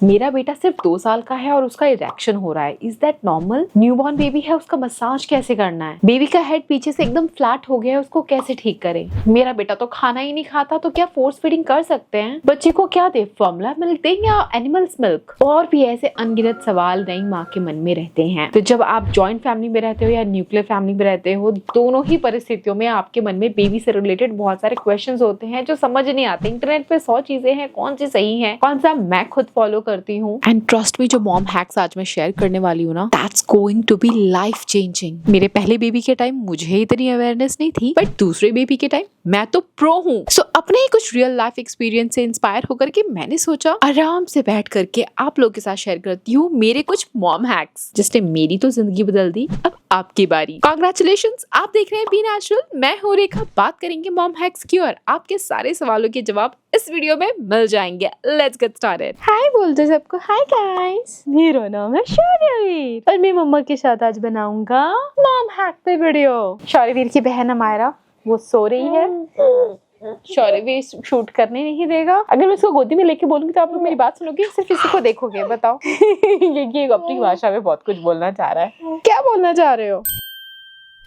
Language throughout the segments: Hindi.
मेरा बेटा सिर्फ 2 साल का है और उसका इरेक्शन हो रहा है। Is that normal? Newborn baby है, उसका मसाज कैसे करना है? बेबी का हेड पीछे से एकदम फ्लैट हो गया है, उसको कैसे ठीक करें? मेरा बेटा तो खाना ही नहीं खाता, तो क्या फोर्स फीडिंग कर सकते हैं? बच्चे को क्या दे, फॉर्मूला मिल्क दें या एनिमल्स मिल्क? और भी ऐसे अनगिनत सवाल नई माँ के मन में रहते हैं। तो जब आप जॉइंट फैमिली में रहते हो या न्यूक्लियर फैमिली में रहते हो, दोनों ही परिस्थितियों में आपके मन में बेबी से रिलेटेड बहुत सारे क्वेश्चंस होते हैं जो समझ नहीं आते। इंटरनेट पे 100 चीजें हैं, कौन सी सही है, कौन सा मैं खुद फॉलो करती हूँ। एंड ट्रस्ट मी, जो मॉम हैक्स आज मैं शेयर करने वाली हूँ ना, that's going to be life changing. मेरे पहले बेबी के टाइम मुझे इतनी अवेयरनेस नहीं थी, बट दूसरे बेबी के टाइम मैं तो प्रो हूँ। सो अपने ही कुछ रियल लाइफ एक्सपीरियंस से इंस्पायर होकर के मैंने सोचा आराम से बैठ करके आप लोगों के साथ शेयर करती हूँ मेरे कुछ मॉम हैक्स जिसने मेरी तो जिंदगी बदल दी। अब आपकी बारी। कांग्रेचुलेशंस, आप देख रहे हैं बी नेचुरल। मैं हूँ रेखा, बात करेंगे मॉम हैक्स की और आपके सारे सवालों के जवाब इस वीडियो में मिल जाएंगे। Let's get started. हाय बोल दो सबको। हाय गाइस, मेरा नाम है शौर्यवीर और मैं मम्मा के साथ आज बनाऊंगा मॉम हैक पे वीडियो। शौर्यवीर की बहन अमायरा वो सो रही है, शौर्यवीर शूट करने नहीं देगा। अगर मैं इसको गोदी में लेके बोलूंगी तो आप लोग मेरी बात सुनोगे, सिर्फ इसी को देखोगे? बताओ। ये अपनी भाषा में बहुत कुछ बोलना चाह रहा है। क्या बोलना चाह रहे हो?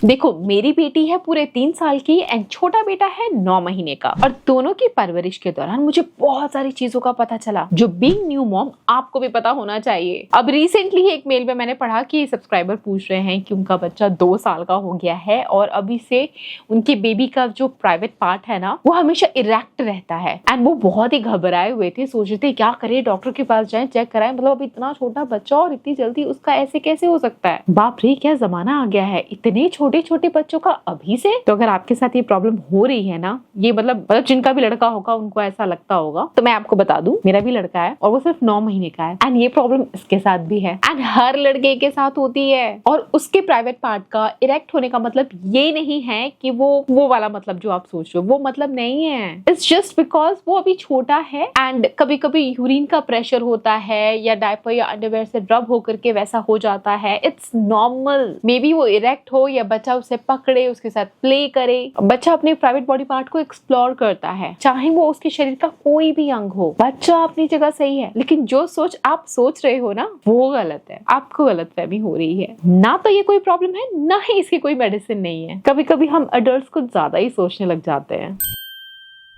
देखो, मेरी बेटी है पूरे 3 साल की एंड छोटा बेटा है 9 महीने का, और दोनों की परवरिश के दौरान मुझे बहुत सारी चीजों का पता चला जो बीइंग न्यू मॉम आपको भी पता होना चाहिए। अब रिसेंटली एक मेल में मैंने पढ़ा कि सब्सक्राइबर पूछ रहे हैं कि उनका बच्चा 2 साल का हो गया है और अभी से उनके बेबी का जो प्राइवेट पार्ट है ना, वो हमेशा इरेक्ट रहता है। एंड वो बहुत ही घबराए हुए थे, सोच रहे थे क्या करे, डॉक्टर के पास जाए, चेक कराएं। मतलब अब इतना छोटा बच्चा और इतनी जल्दी उसका ऐसे कैसे हो सकता है? बाप रे, क्या जमाना आ गया है, इतने छोटे छोटे बच्चों का अभी से। तो अगर आपके साथ ये प्रॉब्लम हो रही है ना, ये मतलब जिनका भी लड़का होगा उनको ऐसा लगता होगा, तो मैं आपको बता दूं, मेरा भी लड़का है और वो सिर्फ 9 महीने का है एंड ये प्रॉब्लम इसके साथ भी है एंड हर लड़के के साथ होती है। और उसके प्राइवेट पार्ट का इरेक्ट होने का मतलब ये नहीं है कि वो वाला मतलब जो आप सोच रहे हो, वो मतलब नहीं है। इट्स जस्ट बिकॉज वो अभी छोटा है एंड कभी कभी यूरिन का प्रेशर होता है या डायपर या अंडरवेयर से रब होकर के वैसा हो जाता है। It's normal. मे बी वो इरेक्ट हो या बच्चा उसे पकड़े, उसके साथ प्ले करे। बच्चा अपने प्राइवेट बॉडी पार्ट को एक्सप्लोर करता है, चाहे वो उसके शरीर का कोई भी अंग हो। बच्चा अपनी जगह सही है, लेकिन जो सोच आप सोच रहे हो ना, वो गलत है। आपको गलतफहमी हो रही है। ना तो ये कोई प्रॉब्लम है, ना ही इसकी कोई मेडिसिन नहीं है। कभी कभी हम अडल्ट्स को ज्यादा ही सोचने लग जाते हैं।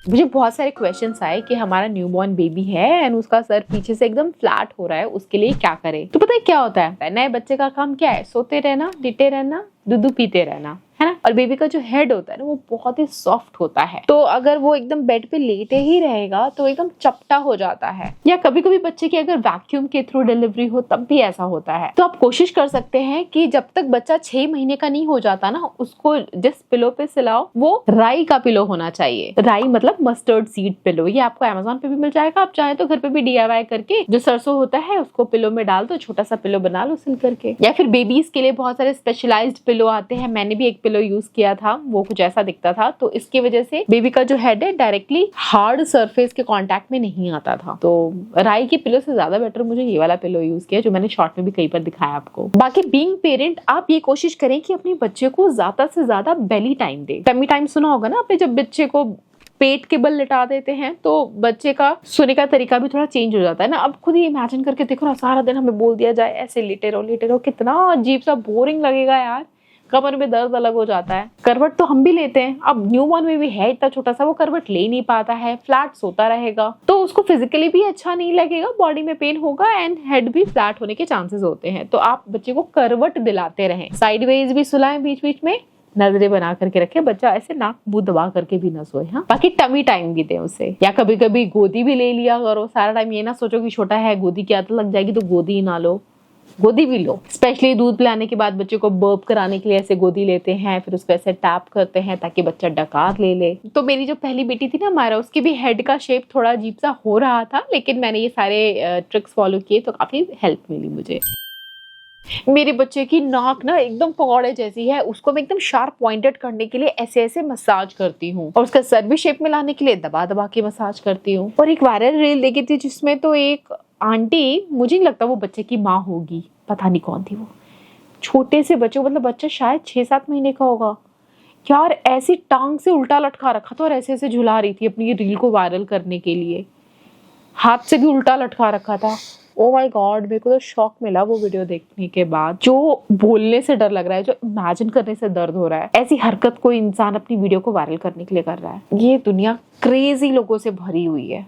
मुझे बहुत सारे क्वेश्चंस आए कि हमारा न्यूबॉर्न बेबी है एंड उसका सर पीछे से एकदम फ्लैट हो रहा है, उसके लिए क्या करें? तो पता है क्या होता है, नए बच्चे का काम क्या है? सोते रहना, लेटे रहना, दूध पीते रहना, है ना। और बेबी का जो हेड होता है ना, वो बहुत ही सॉफ्ट होता है। तो अगर वो एकदम बेड पे लेटे ही रहेगा तो एकदम चपटा हो जाता है। या कभी कभी बच्चे की अगर वैक्यूम के थ्रू डिलीवरी हो तब भी ऐसा होता है। तो आप कोशिश कर सकते हैं कि जब तक बच्चा 6 महीने का नहीं हो जाता ना, उसको जिस पिलो पे सिलाओ वो राई का पिलो होना चाहिए। राई मतलब मस्टर्ड सीड पिलो। ये आपको अमेज़न पे भी मिल जाएगा। आप चाहे तो घर पे भी DIY करके जो सरसों होता है उसको पिलो में डाल दो, छोटा सा पिलो बना लो सिल करके। या फिर बेबीज के लिए बहुत सारे स्पेशलाइज्ड पिलो आते हैं। मैंने भी एक पिलो यूज किया था, वो कुछ ऐसा दिखता था। तो इसकी वजह से बेबी का जो हेड है डायरेक्टली हार्ड सरफेस के कांटेक्ट में नहीं आता था। तो राई के पिलो से ज्यादा बेटर मुझे ये वाला पिलो यूज किया, जो मैंने शॉर्ट में भी कई बार दिखाया आपको। बाकी बीइंग पेरेंट, आप ये कोशिश करें कि अपने बच्चे को ज्यादा से ज्यादा बेली टाइम दे। टमी टाइम सुना होगा ना आपने, जब बच्चे को पेट के बल लिटा देते हैं तो बच्चे का सोने का तरीका भी थोड़ा चेंज हो जाता है ना। अब खुद ही इमेजिन करके देखो ना, सारा दिन हमें बोल दिया जाए ऐसे लेटे रहो, कितना अजीब सा बोरिंग लगेगा यार। कमर में दर्द अलग हो जाता है। करवट तो हम भी लेते हैं, अब न्यूबॉर्न में भी है इतना छोटा सा, वो करवट ले नहीं पाता है, फ्लैट सोता रहेगा, तो उसको फिजिकली भी अच्छा नहीं लगेगा, बॉडी में पेन होगा एंड हेड भी फ्लैट होने के चांसेस होते हैं। तो आप बच्चे को करवट दिलाते रहें, साइडवेज भी सुलाएं, बीच बीच में नजरें बना करके रखे, बच्चा ऐसे नाक मुंह दबा करके भी ना सोए। हाँ, बाकी टमी टाइम भी दे उसे, या कभी कभी गोदी भी ले लिया करो। सारा टाइम ये ना सोचो कि छोटा है गोदी की आदत लग जाएगी तो गोदी ही ना लो, गोदी भी लो। स्पेशली दूध पिलाने के बाद बच्चे को बर्प कराने के लिए ऐसे गोदी लेते हैं, फिर उसको ऐसे टैप करते हैं ताकि बच्चा डकार ले ले। तो मेरी जो पहली बेटी थी ना हमारा, उसकी भी हेड का शेप थोड़ा अजीब सा हो रहा था, लेकिन मैंने ये सारे ट्रिक्स फॉलो किए तो काफी हेल्प मिली मुझे। मेरे बच्चे की नाक ना एकदम पकौड़े जैसी है, उसको मैं एकदम शार्प पॉइंटेड करने के लिए ऐसे ऐसे मसाज करती हूँ, और उसका सर भी शेप में लाने के लिए दबा दबा के मसाज करती हूँ। और एक वायरल रील देखी थी जिसमें तो एक आंटी, मुझे नहीं लगता वो बच्चे की माँ होगी, पता नहीं कौन थी वो, छोटे से बच्चे, मतलब बच्चा शायद 6-7 महीने का होगा यार, ऐसी टांग से उल्टा लटका रखा था और ऐसे ऐसे झुला रही थी अपनी रील को वायरल करने के लिए। हाथ से भी उल्टा लटका रखा था। ओ माय गॉड, मेरे को तो शॉक मिला वो वीडियो देखने के बाद। जो बोलने से डर लग रहा है, जो इमेजिन करने से दर्द हो रहा है, ऐसी हरकत कोई इंसान अपनी वीडियो को वायरल करने के लिए कर रहा है। ये दुनिया क्रेजी लोगों से भरी हुई है,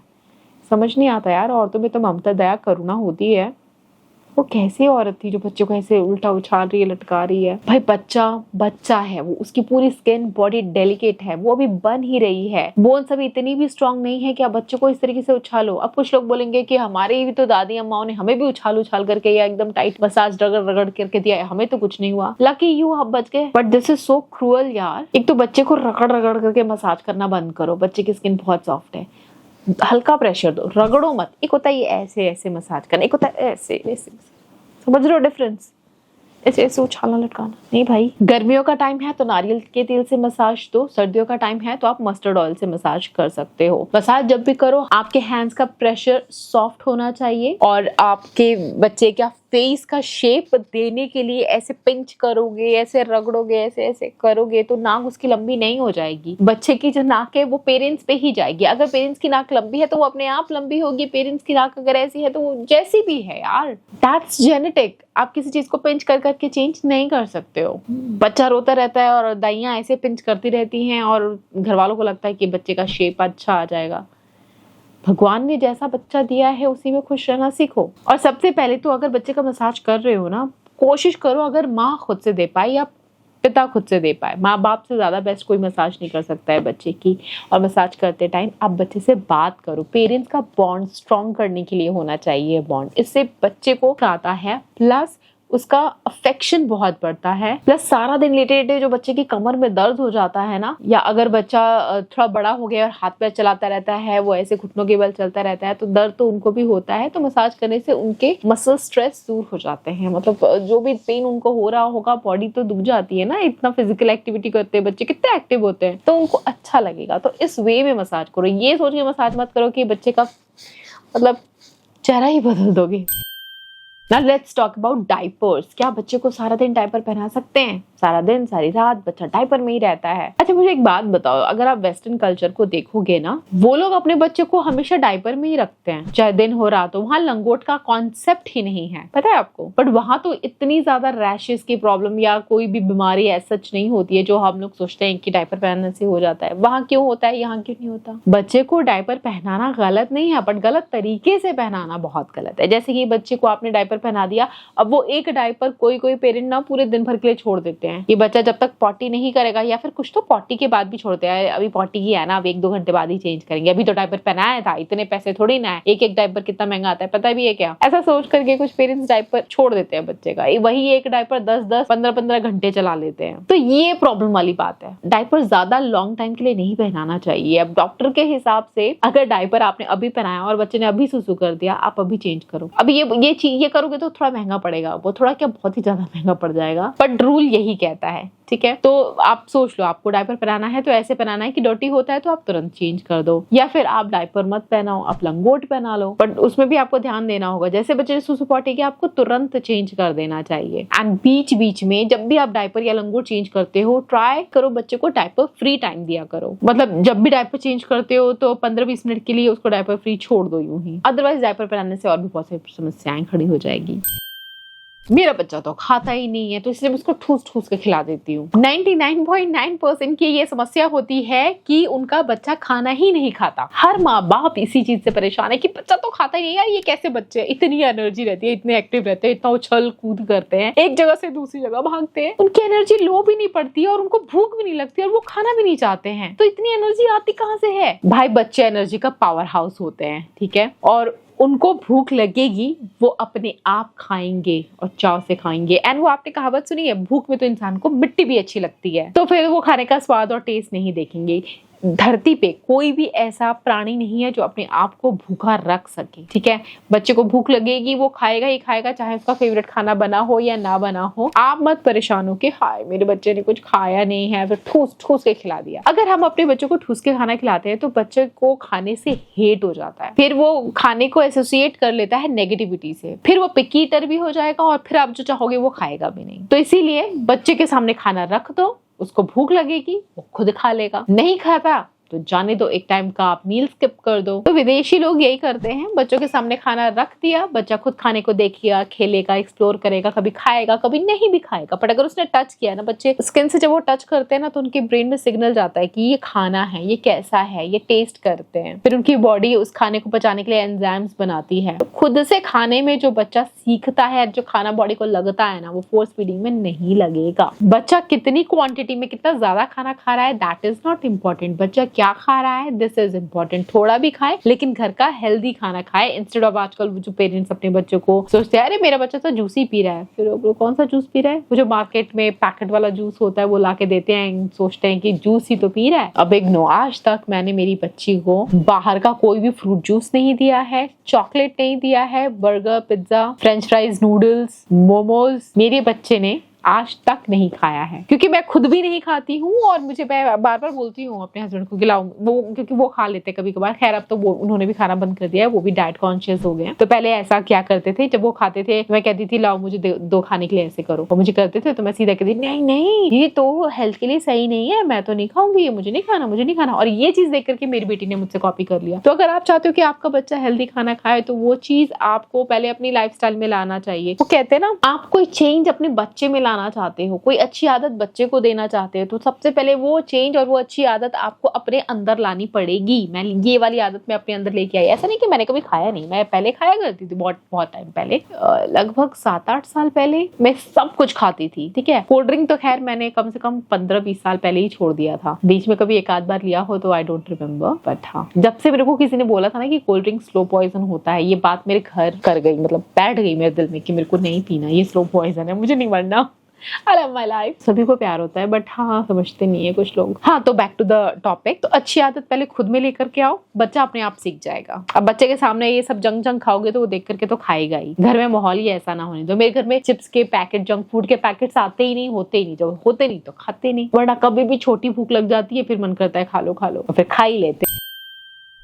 समझ नहीं आता यार। औरतों में तो ममता, दया, करुणा होती है। वो कैसी औरत थी जो बच्चों को ऐसे उल्टा उछाल रही है, लटका रही है। भाई बच्चा है वो, उसकी पूरी स्किन बॉडी डेलिकेट है, वो अभी बन ही रही है। बोन्स अभी इतनी भी स्ट्रांग नहीं है कि आप बच्चों को इस तरीके से उछालो। अब कुछ लोग बोलेंगे कि हमारी भी तो दादी अम्माओं ने हमें भी उछाल करके या एकदम टाइट मसाज रगड़ करके दिया है, हमें तो कुछ नहीं हुआ, लकी यू, आप बच गए। But this is so cruel यार। एक तो बच्चे को रगड़ करके मसाज करना बंद करो, बच्चे की स्किन बहुत सॉफ्ट है, हल्का प्रेशर दो, रगड़ो मत। एक होता है ये ऐसे ऐसे मसाज करना, एक होता है ऐसे ऐसे, समझ रहे हो डिफरेंस? ऐसे ऐसे उछालना लटकाना नहीं भाई। गर्मियों का टाइम है तो नारियल के तेल से मसाज दो, सर्दियों का टाइम है तो आप मस्टर्ड ऑयल से मसाज कर सकते हो। मसाज जब भी करो आपके हैंड्स का प्रेशर सॉफ्ट होना चाहिए और आपके बच्चे का फेस का शेप देने के लिए ऐसे पिंच करोगे, ऐसे रगड़ोगे, ऐसे ऐसे करोगे तो नाक उसकी लंबी नहीं हो जाएगी। बच्चे की जो नाक है वो पेरेंट्स पे ही जाएगी। अगर पेरेंट्स की नाक लंबी है तो वो अपने आप लंबी होगी, पेरेंट्स की नाक अगर ऐसी है तो वो जैसी भी है यार, दैट्स जेनेटिक। आप किसी चीज को पिंच कर करके चेंज नहीं कर सकते हो। बच्चा रोता रहता है और दाइयां ऐसे पिंच करती रहती हैं और घर वालों को लगता है कि बच्चे का शेप अच्छा आ जाएगा। भगवान ने जैसा बच्चा दिया है उसी में खुश रहना सीखो। और सबसे पहले तो अगर बच्चे का मसाज कर रहे हो ना, कोशिश करो, अगर माँ खुद से दे पाए या पिता खुद से दे पाए, माँ बाप से ज्यादा बेस्ट कोई मसाज नहीं कर सकता है बच्चे की। और मसाज करते टाइम आप बच्चे से बात करो। पेरेंट्स का बॉन्ड स्ट्रॉन्ग करने के लिए होना चाहिए बॉन्ड, इससे बच्चे को आता है, प्लस उसका अफेक्शन बहुत बढ़ता है। प्लस सारा दिन लेटे लेटे जो बच्चे की कमर में दर्द हो जाता है ना, या अगर बच्चा थोड़ा बड़ा हो गया और हाथ पैर चलाता रहता है, वो ऐसे घुटनों के बल चलता रहता है, तो दर्द तो उनको भी होता है। तो मसाज करने से उनके मसल स्ट्रेस दूर हो जाते हैं। मतलब जो भी पेन उनको हो रहा होगा, बॉडी तो दुख जाती है ना, इतना फिजिकल एक्टिविटी करते हैं बच्चे, कितने एक्टिव होते हैं, तो उनको अच्छा लगेगा। तो इस वे में मसाज करो। ये सोच के मसाज मत करो कि बच्चे का मतलब चेहरा ही बदल दोगे। Now let's talk about diapers। क्या बच्चे को सारा दिन डायपर पहना सकते हैं? सारा दिन सारी रात बच्चा डायपर में ही रहता है। अच्छा मुझे एक बात बताओ, अगर आप वेस्टर्न कल्चर को देखोगे ना, वो लोग अपने बच्चे को हमेशा डायपर में ही रखते हैं, चाहे दिन हो रात हो। वहाँ लंगोट का कॉन्सेप्ट ही नहीं है, पता है आपको। बट वहाँ तो इतनी ज्यादा रैशेस की प्रॉब्लम या कोई भी बीमारी ऐसा सच नहीं होती है जो हम लोग सोचते हैं कि डायपर पहनने से हो जाता है। वहाँ क्यों होता है, यहाँ क्यों नहीं होता? बच्चे को डायपर पहनाना गलत नहीं है, बट गलत तरीके से पहनाना बहुत गलत है। जैसे कि बच्चे को आपने डायपर पहना दिया, अब वो एक डायपर कोई पेरेंट ना पूरे दिन भर के लिए छोड़ देते हैं। ये बच्चा जब तक पॉटी नहीं करेगा, या फिर कुछ तो पॉटी के बाद भी छोड़ते हैं, अभी पॉटी की है ना, अब 1-2 घंटे बाद ही चेंज करेंगे, अभी तो डायपर पहनाया था, इतने पैसे थोड़ी ना है, एक डायपर कितना महंगा आता है पता भी है क्या? ऐसा सोच करके कुछ पेरेंट्स डायपर छोड़ देते हैं बच्चे का। वही एक डायपर 10-10, 15-15 घंटे चला लेते हैं। तो ये प्रॉब्लम वाली बात है। डायपर ज्यादा लॉन्ग टाइम के लिए नहीं पहनाना चाहिए। अब डॉक्टर के हिसाब से अगर डायपर आपने अभी पहनाया और बच्चे ने अभी सुसु कर दिया, आप अभी चेंज करो। अभी ये करोगे तो थोड़ा महंगा पड़ेगा, वो थोड़ा क्या बहुत ही ज्यादा महंगा पड़ जाएगा, बट रूल यही कहता है, ठीक है? तो आप सोच लो, आपको डायपर पहनाना है तो ऐसे पहनाना है कि डर्टी होता है तो आप तुरंत चेंज कर दो, या फिर आप डायपर मत पहनाओ, आप लंगोट पहना लो। बट उसमें भी आपको ध्यान देना होगा, जैसे बच्चे ने सुसु पॉटी किया आपको तुरंत चेंज कर देना चाहिए। एंड बीच में जब भी आप डायपर या लंगोट चेंज करते हो, ट्राई करो बच्चे को डायपर फ्री टाइम दिया करो। मतलब जब भी डायपर चेंज करते हो तो 15-20 मिनट के लिए उसको डायपर फ्री छोड़ दो यूं ही, अदरवाइज डायपर पहनाने से और भी बहुत सारी समस्याएं खड़ी हो जाएगी। मेरा बच्चा तो खाता ही नहीं है, तो इसलिए मैं उसको ठूस के खिला देती हूँ। 99.9% की ये समस्या होती है कि उनका बच्चा खाना ही नहीं खाता। हर माँ बाप इसी चीज से परेशान है कि बच्चा तो खाता ही नहीं। यार ये कैसे बच्चे, इतनी एनर्जी रहती है, इतने एक्टिव रहते हैं, इतना उछल कूद करते हैं, एक जगह से दूसरी जगह भागते हैं, उनकी एनर्जी लो भी नहीं पड़ती है और उनको भूख भी नहीं लगती और वो खाना भी नहीं चाहते हैं, तो इतनी एनर्जी आती कहाँ से है? भाई बच्चे एनर्जी का पावर हाउस होते हैं, ठीक है? और उनको भूख लगेगी, वो अपने आप खाएंगे और चाव से खाएंगे। एंड वो आपने कहावत सुनी है, भूख में तो इंसान को मिट्टी भी अच्छी लगती है, तो फिर वो खाने का स्वाद और टेस्ट नहीं देखेंगे। धरती पे कोई भी ऐसा प्राणी नहीं है जो अपने आप को भूखा रख सके, ठीक है? बच्चे को भूख लगेगी, वो खाएगा ही खाएगा, चाहे उसका फेवरेट खाना बना हो या ना बना हो। आप मत परेशान हो कि हाय मेरे बच्चे ने कुछ खाया नहीं है, फिर ठूस के खिला दिया। अगर हम अपने बच्चों को ठूस के खाना खिलाते हैं तो बच्चे को खाने से हेट हो जाता है, फिर वो खाने को एसोसिएट कर लेता है नेगेटिविटी से, फिर वो पिकी ईटर भी हो जाएगा और फिर आप जो चाहोगे वो खाएगा भी नहीं। तो इसीलिए बच्चे के सामने खाना रख दो, उसको भूख लगेगी वो खुद खा लेगा, नहीं खाता तो जाने दो, एक टाइम का आप मील स्किप कर दो। तो विदेशी लोग यही करते हैं, बच्चों के सामने खाना रख दिया, बच्चा खुद खाने को देखेगा, खेलेगा, एक्सप्लोर करेगा, कभी खाएगा कभी नहीं भी खाएगा, बट अगर उसने टच किया ना, बच्चे स्किन से जब वो टच करते हैं ना तो उनके ब्रेन में सिग्नल जाता है कि ये खाना है, ये कैसा है, ये टेस्ट करते हैं। फिर उनकी बॉडी उस खाने को पचाने के लिए एंजाइम्स बनाती है। तो खुद से खाने में जो बच्चा सीखता है, जो खाना बॉडी को लगता है ना, वो फोर्स फीडिंग में नहीं लगेगा। बच्चा कितनी क्वांटिटी में कितना ज्यादा खाना खा रहा है दैट इज नॉट इम्पोर्टेंट, बच्चा क्या खा रहा है दिस इज इम्पोर्टेंट। थोड़ा भी खाए लेकिन घर का हेल्दी खाना खाए, इंस्टेड ऑफ आजकल जो पेरेंट्स अपने बच्चों को सोचते हैं अरे मेरा बच्चा तो जूस ही पी रहा है, फिर वो कौन सा जूस पी रहा है, वो जो मार्केट में पैकेट वाला जूस होता है वो ला के देते हैं, सोचते हैं कि जूस ही तो पी रहा है। अब इग्नो, आज तक मैंने मेरी बच्ची को बाहर का कोई भी फ्रूट जूस नहीं दिया है, चॉकलेट नहीं दिया है, burger, pizza, French fries, noodles, momos मेरे बच्चे ने आज तक नहीं खाया है, क्योंकि मैं खुद भी नहीं खाती हूँ और मुझे मैं बार बार बोलती हूँ अपने हस्बैंड को खिलाऊं, वो क्योंकि वो खा लेते कभी कभार। खैर अब तो वो उन्होंने भी खाना बंद कर दिया है, वो भी डाइट कॉन्शियस हो गए हैं। तो पहले ऐसा क्या करते थे, जब वो खाते थे मैं कहती थी लाओ मुझे दो खाने के लिए ऐसे करो, और मुझे करते थे तो मैं सीधा कहती नहीं नहीं ये तो हेल्थ के लिए सही नहीं है, मैं तो नहीं खाऊंगी, ये मुझे नहीं खाना, मुझे नहीं खाना। और ये चीज देख करके मेरी बेटी ने मुझसे कॉपी कर लिया। तो अगर आप चाहते हो कि आपका बच्चा हेल्दी खाना खाए तो वो चीज आपको पहले अपनी लाइफस्टाइल में लाना चाहिए। वो कहते हैं ना, आप कोई चेंज अपने बच्चे में लाना चाहते हो, कोई अच्छी आदत बच्चे को देना चाहते हो, तो सबसे पहले वो चेंज और वो अच्छी आदत आपको अपने अंदर लानी पड़ेगी। मैं ये वाली आदत मैं अपने अंदर लेके आई। ऐसा नहीं कि मैंने कभी खाया नहीं, मैं पहले खाया करती थी, बहुत टाइम पहले, लगभग 7-8 साल पहले मैं सब कुछ खाती थी। ठीक है, कोल्ड ड्रिंक तो खैर मैंने कम से कम 15-20 साल पहले ही छोड़ दिया था, बीच में कभी एक आध बार लिया हो तो आई डोंट रिमेम्बर। बट हाँ, जब से मेरे को किसी ने बोला था ना कि कोल्ड ड्रिंक स्लो पॉइजन होता है, ये बात मेरे घर कर गई, मतलब बैठ गई मेरे दिल में कि मेरे को नहीं पीना, ये स्लो पॉइजन है, मुझे नहीं मरना। I love my life। सभी को प्यार होता है बट हाँ समझते नहीं है कुछ लोग। हाँ, तो बैक टू द टॉपिक। तो अच्छी आदत पहले खुद में लेकर के आओ, बच्चा अपने आप सीख जाएगा। अब बच्चे के सामने ये सब जंक खाओगे तो वो देख करके तो खाएगा ही। घर में माहौल ही ऐसा ना होने दो। मेरे घर में चिप्स के पैकेट, जंक फूड के पैकेट्स आते ही नहीं, होते ही नहीं, जब होते नहीं तो खाते नहीं, वरना कभी भी छोटी भूख लग जाती है फिर मन करता है खा लो और फिर खा ही लेते।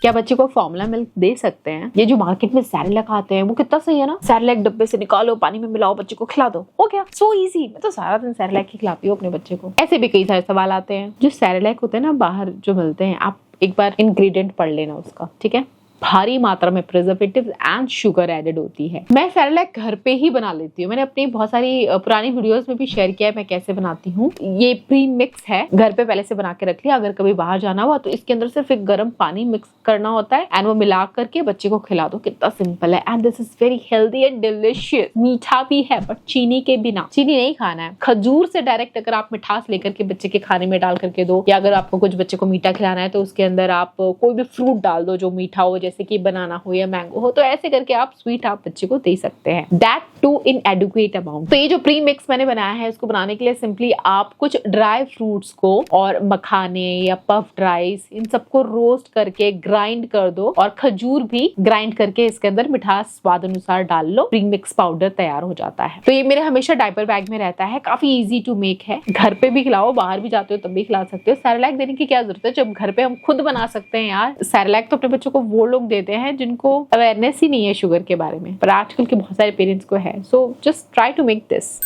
क्या बच्चे को फॉर्मूला मिल्क दे सकते हैं? ये जो मार्केट में सैरेलैक आते हैं वो कितना सही है ना, सैरेलैक डब्बे से निकालो, पानी में मिलाओ, बच्चे को खिला दो, हो गया, सो इजी। मैं तो सारा दिन सैरेलैक ही खिलाती हूँ अपने बच्चे को। ऐसे भी कई सारे सवाल आते हैं। जो सैरेलैक होते हैं ना बाहर जो मिलते हैं, आप एक बार इंग्रेडिएंट पढ़ लेना उसका, ठीक है। भारी मात्रा में प्रिजर्वेटिव्स एंड शुगर एडेड होती है। मैं सैरेलैक घर पे ही बना लेती हूँ। मैंने अपनी बहुत सारी पुरानी वीडियोस में भी शेयर किया है मैं कैसे बनाती हूँ। ये प्री मिक्स है, घर पे पहले से बना के रख लिया। अगर कभी बाहर जाना हुआ तो इसके अंदर सिर्फ एक गर्म पानी मिक्स करना होता है एंड वो मिला करके बच्चे को खिला दो। कितना सिंपल है and this is very healthy and delicious. मीठा भी है बट चीनी के बिना। चीनी नहीं खाना है। खजूर से डायरेक्ट अगर आप मिठास लेकर के बच्चे के खाने में डाल करके दो, या अगर आपको कुछ बच्चे को मीठा खिलाना है तो उसके अंदर आप कोई भी फ्रूट डाल दो जो मीठा हो, जैसे कि बनाना हो या मैंगो हो, तो ऐसे करके आप स्वीट आप बच्चे को दे सकते हैं। That too in adequate amount. तो ये जो प्री मिक्स मैंने बनाया है इसको बनाने के लिए सिंपली आप कुछ ड्राई फ्रूट्स को और मखाने या पफ्ड राइस इन सबको रोस्ट करके ग्राइंड कर दो और खजूर भी ग्राइंड करके इसके अंदर मिठास स्वाद अनुसार डाल लो। प्री मिक्स पाउडर तैयार हो जाता है। तो ये मेरे हमेशा डायपर बैग में रहता है। काफी इजी टू मेक है। घर पे भी खिलाओ, बाहर भी जाते हो तब भी खिला सकते हो। सैरेलैक देने की क्या जरूरत है जब घर पे हम खुद बना सकते हैं यार। सैरेलैक तो अपने बच्चों को वो लोग देते हैं जिनको अवेयरनेस ही नहीं है शुगर के बारे में, पर आजकल के बहुत सारे पेरेंट्स को है। So just try to make this.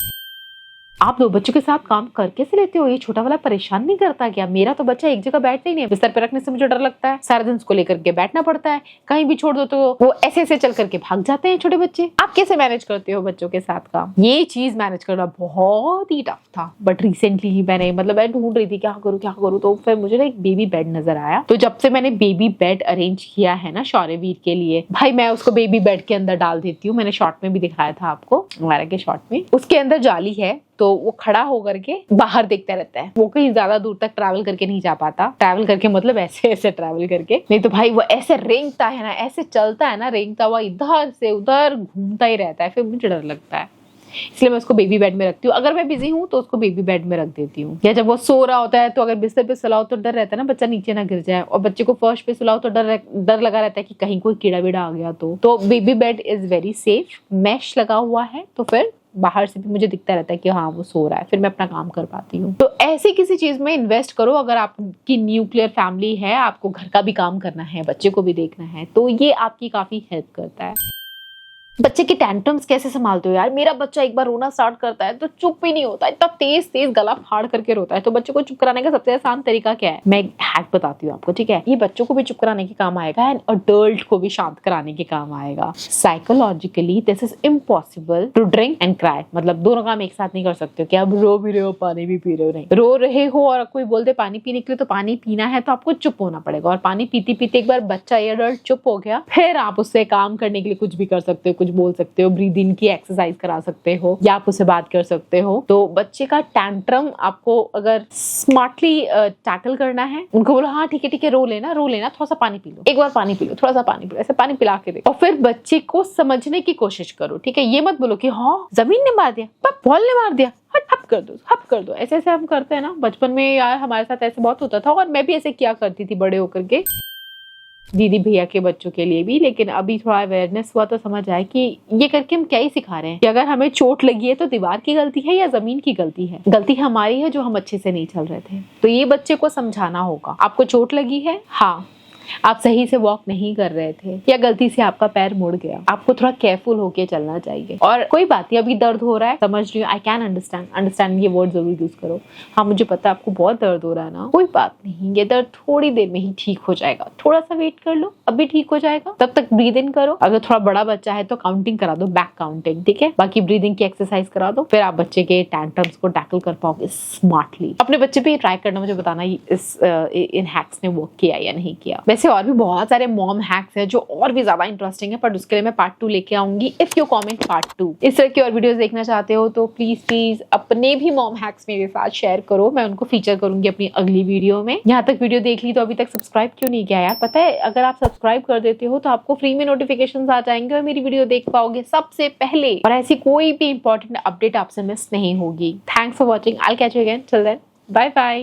आप दो बच्चों के साथ काम कर कैसे लेते हो? ये छोटा वाला परेशान नहीं करता क्या? मेरा तो बच्चा एक जगह बैठता ही नहीं है। बिस्तर पे रखने से मुझे डर लगता है। सारा दिन उसको लेकर के बैठना पड़ता है। कहीं भी छोड़ दो तो वो ऐसे ऐसे चल करके भाग जाते हैं छोटे बच्चे। आप कैसे मैनेज करते हो बच्चों के साथ काम? ये चीज मैनेज करना बहुत ही टफ था, बट रिसेंटली ही मैंने मैं ढूंढ रही थी क्या करूँ, तो फिर मुझे ना एक बेबी बेड नजर आया। तो जब से मैंने बेबी बेड अरेंज किया है ना शौर्यवीर के लिए, भाई मैं उसको बेबी बेड के अंदर डाल देती हूँ। मैंने शॉर्ट में भी दिखाया था आपको, हमारे के शॉर्ट में। उसके अंदर जाली है तो वो खड़ा होकर के बाहर देखता रहता है। वो कहीं ज्यादा दूर तक ट्रैवल करके नहीं जा पाता। ट्रैवल करके मतलब ऐसे ऐसे ट्रैवल करके, नहीं तो भाई वो ऐसे रेंगता है ना, ऐसे चलता है ना, रेंगता हुआ इधर से उधर घूमता ही रहता है। फिर मुझे डर लगता है, इसलिए मैं उसको बेबी बेड में रखती हूँ। अगर मैं बिजी हूँ तो उसको बेबी बेड में रख देती हूँ। या जब वो सो रहा होता है तो अगर बिस्तर पे सुलाओ तो डर रहता है ना बच्चा नीचे ना गिर जाए, और बच्चे को फर्श पे सुलाओ तो डर लगा रहता है कि कहीं कोई कीड़ा वीड़ा आ गया तो baby bed is very safe. Mesh लगा हुआ है तो फिर बाहर से भी मुझे दिखता रहता है कि हाँ वो सो रहा है, फिर मैं अपना काम कर पाती हूँ। तो ऐसी किसी चीज में इन्वेस्ट करो। अगर आपकी न्यूक्लियर फैमिली है, आपको घर का भी काम करना है, बच्चे को भी देखना है, तो ये आपकी काफी हेल्प करता है। बच्चे की टैंट्रम्स कैसे संभालते हो यार? मेरा बच्चा एक बार रोना स्टार्ट करता है तो चुप ही नहीं होता, इतना तेज तेज गला फाड़ करके रोता है। तो बच्चे को चुप कराने का सबसे आसान तरीका क्या है? मैं एक हैक बताती हूँ आपको, ठीक है? ये बच्चों को भी चुप कराने के काम आएगा एंड अडल्ट को भी शांत कराने के काम आएगा। Psychologically this is impossible to drink and cry, मतलब दोनों काम एक साथ नहीं कर सकते हो कि आप रो भी रहे हो पानी भी पी रहे हो। नहीं, रो रहे हो और कोई बोल दे पानी पीने के लिए तो पानी पीना है तो आपको चुप होना पड़ेगा। और पानी पीते पीते एक बार बच्चा या अडल्ट चुप हो गया, फिर आप उससे काम करने के लिए कुछ भी कर सकते हो, कुछ बोल सकते हो, ब्रीद इन की एक्सरसाइज करा सकते हो या आप उससे बात कर सकते हो। तो बच्चे का टैंट्रम आपको अगर स्मार्टली टैकल करना है, उनको बोलो हाँ ठीक है रो लेना, थोड़ा सा पानी पी लो, एक बार पानी पी लो, थोड़ा सा पानी पी लो, ऐसे पानी पिला के देखो। और फिर बच्चे को समझने की कोशिश करो, ठीक है? ये मत बोलो कि हाँ जमीन ने मार दिया, बॉल ने मार दिया, हप कर दो। ऐसे ऐसे हम करते हैं ना बचपन में यार, हमारे साथ ऐसे बहुत होता था और मैं भी ऐसे किया करती थी बड़े होकर के, दीदी भैया के बच्चों के लिए भी। लेकिन अभी थोड़ा अवेयरनेस हुआ तो समझ आया कि ये करके हम क्या ही सिखा रहे हैं कि अगर हमें चोट लगी है तो दीवार की गलती है या जमीन की गलती है? गलती हमारी है जो हम अच्छे से नहीं चल रहे थे। तो ये बच्चे को समझाना होगा, आपको चोट लगी है, हाँ आप सही से वॉक नहीं कर रहे थे या गलती से आपका पैर मुड़ गया, आपको थोड़ा केयरफुल होके चलना चाहिए। और कोई बात नहीं, अभी दर्द हो रहा है, समझ रही हूँ, आई कैन अंडरस्टैंड ये वर्ड जरूर यूज करो। हाँ मुझे पता है आपको बहुत दर्द हो रहा है ना, कोई बात नहीं, ये दर्द थोड़ी देर में ही ठीक हो जाएगा, थोड़ा सा वेट कर लो, अभी ठीक हो जाएगा। तब तक ब्रीद इन करो, अगर थोड़ा बड़ा बच्चा है तो काउंटिंग करा दो, बैक काउंटिंग, ठीक है? बाकी ब्रीदिंग की एक्सरसाइज करा दो, फिर आप बच्चे के टैंट्रम्स को टैकल कर पाओगे स्मार्टली। अपने बच्चे पे ट्राई करना, मुझे बताना इन हैक्स ने वर्क किया या नहीं किया। वैसे और भी बहुत सारे मॉम हैक्स हैं जो और भी ज्यादा इंटरेस्टिंग है, पर उसके लिए मैं पार्ट 2 लेके आऊंगी। इफ यू कमेंट पार्ट 2 इस तरह की और वीडियोस देखना चाहते हो तो प्लीज अपने भी मॉम हैक्स मेरे साथ शेयर करो, मैं उनको फीचर करूंगी अपनी अगली वीडियो में। यहाँ तक वीडियो देख ली तो अभी तक सब्सक्राइब क्यों नहीं किया यार? पता है अगर आप सब्सक्राइब कर देते हो तो आपको फ्री में नोटिफिकेशन आ जाएंगे और मेरी वीडियो देख पाओगे सबसे पहले, और ऐसी कोई भी इंपॉर्टेंट अपडेट आपसे मिस नहीं होगी। Thanks for watching, I will catch you again, till then bye bye.